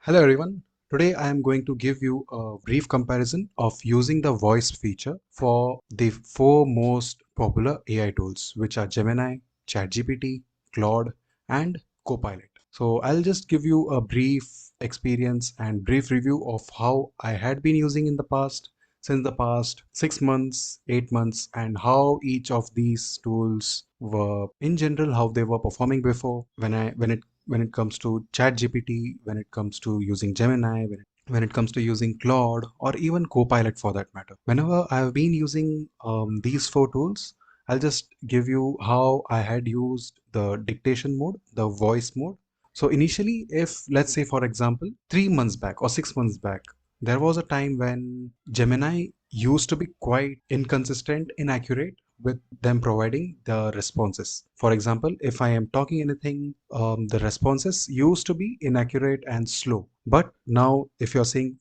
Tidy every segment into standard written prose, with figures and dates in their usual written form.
Hello everyone. Today I am going to give you a brief comparison of using the voice feature for the four most popular AI tools, which are Gemini, ChatGPT, Claude, and Copilot. So I'll just give you a brief experience and brief review of how I had been using in the past, since the past 6 months, 8 months, and how each of these tools were in general, how they were performing before when it comes to ChatGPT, when it comes to using Gemini, when it comes to using Claude, or even Copilot for that matter. Whenever I've been using these four tools, I'll just give you how I had used the dictation mode, the voice mode. So initially, if let's say, for example, 3 months back or 6 months back, there was a time when Gemini used to be quite inconsistent, inaccurate with them providing the responses. For example, if I am talking anything, the responses used to be inaccurate and slow. But now, if you're seeing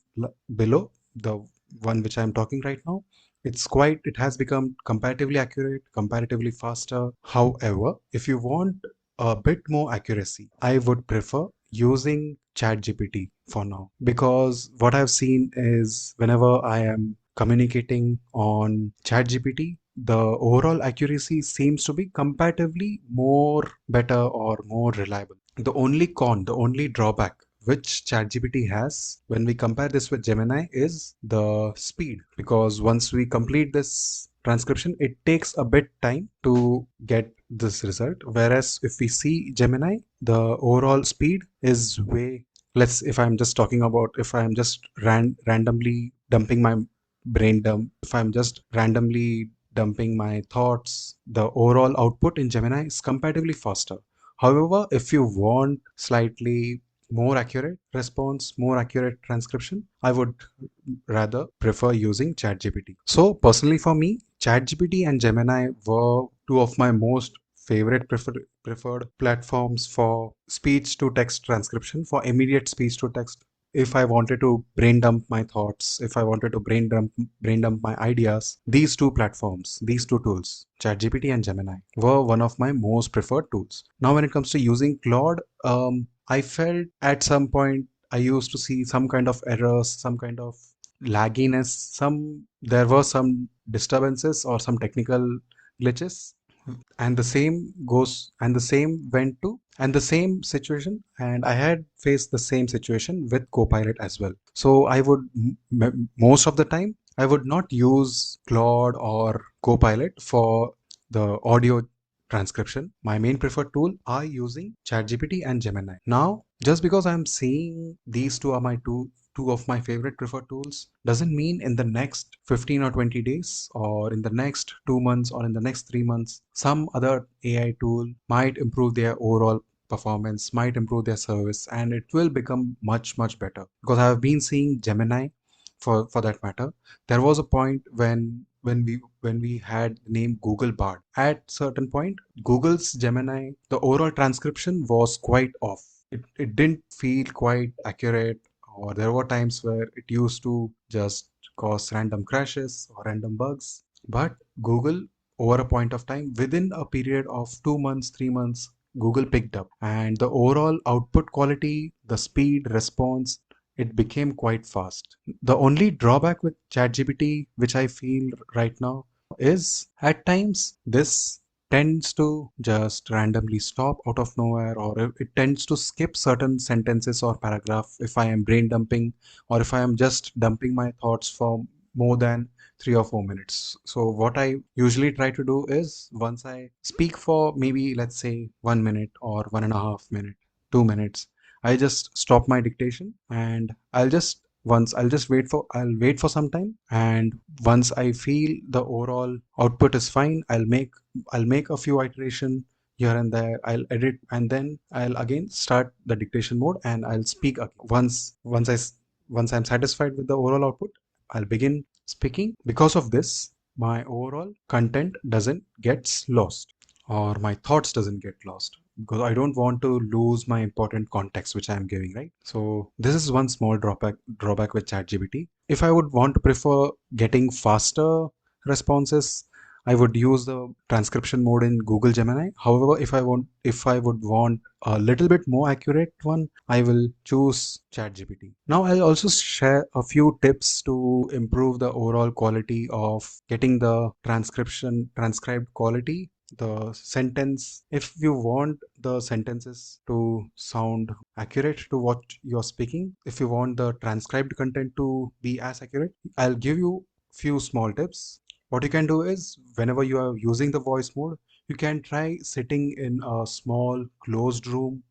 below the one which I'm talking right now, it has become comparatively accurate, comparatively faster. However, if you want a bit more accuracy, I would prefer using ChatGPT for now, because what I've seen is whenever I am communicating on ChatGPT, the overall accuracy seems to be comparatively more better or more reliable. The only drawback which ChatGPT has when we compare this with Gemini is the speed, because once we complete this transcription, it takes a bit time to get this result. Whereas if we see Gemini, the overall speed is way less. If I'm just talking about, if I'm just randomly dumping my brain dump, if I'm just randomly dumping my thoughts, the overall output in Gemini is comparatively faster. However, if you want slightly more accurate response, more accurate transcription, I would rather prefer using ChatGPT. So personally for me, ChatGPT and Gemini were two of my most favorite preferred platforms for speech to text transcription, for immediate speech to text. If I wanted to brain dump my thoughts, if I wanted to brain dump my ideas, these two platforms, these two tools, ChatGPT and Gemini, were one of my most preferred tools. Now, when it comes to using Claude, I felt at some point I used to see some kind of errors, some kind of lagginess, there were some disturbances or some technical glitches, and the same goes and the same went to and the same situation, and I had faced the same situation with Copilot as well. So I would most of the time I would not use Claude or Copilot for the audio transcription. My main preferred tool are using ChatGPT and Gemini. Now, just because I'm saying these two are my two of my favorite preferred tools doesn't mean in the next 15 or 20 days or in the next 2 months or in the next 3 months some other AI tool might improve their overall performance, might improve their service, and it will become much better. Because I have been seeing Gemini, for that matter, there was a point when we had the name Google Bard. At certain point, Google's Gemini, the overall transcription was quite off. It didn't feel quite accurate, or there were times where it used to just cause random crashes or random bugs. But Google, over a point of time, within a period of 2 months, 3 months, Google picked up, and the overall output quality, the speed, response, it became quite fast. The only drawback with ChatGPT, which I feel right now, is at times this tends to just randomly stop out of nowhere, or it tends to skip certain sentences or paragraph if I am brain dumping, or if I am just dumping my thoughts for more than 3 or 4 minutes. So what I usually try to do is, once I speak for maybe, let's say, 1 minute or 1.5 minute, 2 minutes, I just stop my dictation, and I'll wait for some time, and once I feel the overall output is fine, I'll make a few iteration here and there. I'll edit, and then I'll again start the dictation mode, and I'll speak again. Once I'm satisfied with the overall output, I'll begin speaking. Because of this, my overall content doesn't get lost, or my thoughts doesn't get lost, because I don't want to lose my important context which I'm giving, right? So this is one small drawback with ChatGPT. If I would want to prefer getting faster responses, I would use the transcription mode in Google Gemini. However, if I would want a little bit more accurate one, I will choose ChatGPT. Now I'll also share a few tips to improve the overall quality of getting the transcribed quality, the sentence. If you want the sentences to sound accurate to what you're speaking, if you want the transcribed content to be as accurate, I'll give you few small tips. What you can do is, whenever you are using the voice mode, you can try sitting in a small closed room,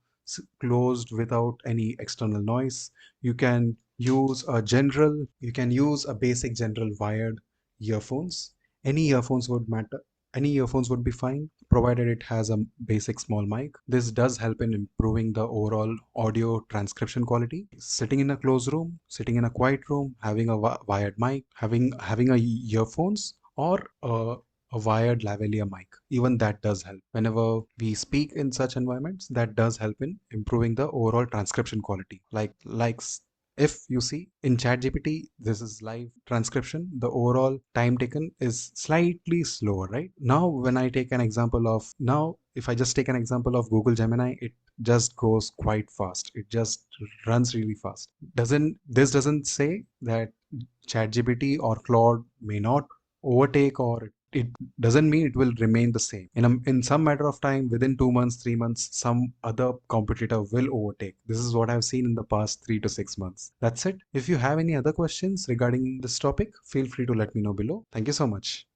closed without any external noise. You can use a basic general wired earphones. Any earphones would matter. Any earphones would be fine, provided it has a basic small mic. This does help in improving the overall audio transcription quality. Sitting in a closed room, sitting in a quiet room, having a wired mic, having a earphones or a wired lavalier mic. Even that does help. Whenever we speak in such environments, that does help in improving the overall transcription quality. If you see in ChatGPT, this is live transcription. The overall time taken is slightly slower, right? If I just take an example of Google Gemini, it just goes quite fast. It just runs really fast. Doesn't say that ChatGPT or Claude may not overtake, or it doesn't mean it will remain the same. In some matter of time, within 2 months, 3 months, some other competitor will overtake. This is what I've seen in the past 3 to 6 months. That's it. If you have any other questions regarding this topic, feel free to let me know below. Thank you so much.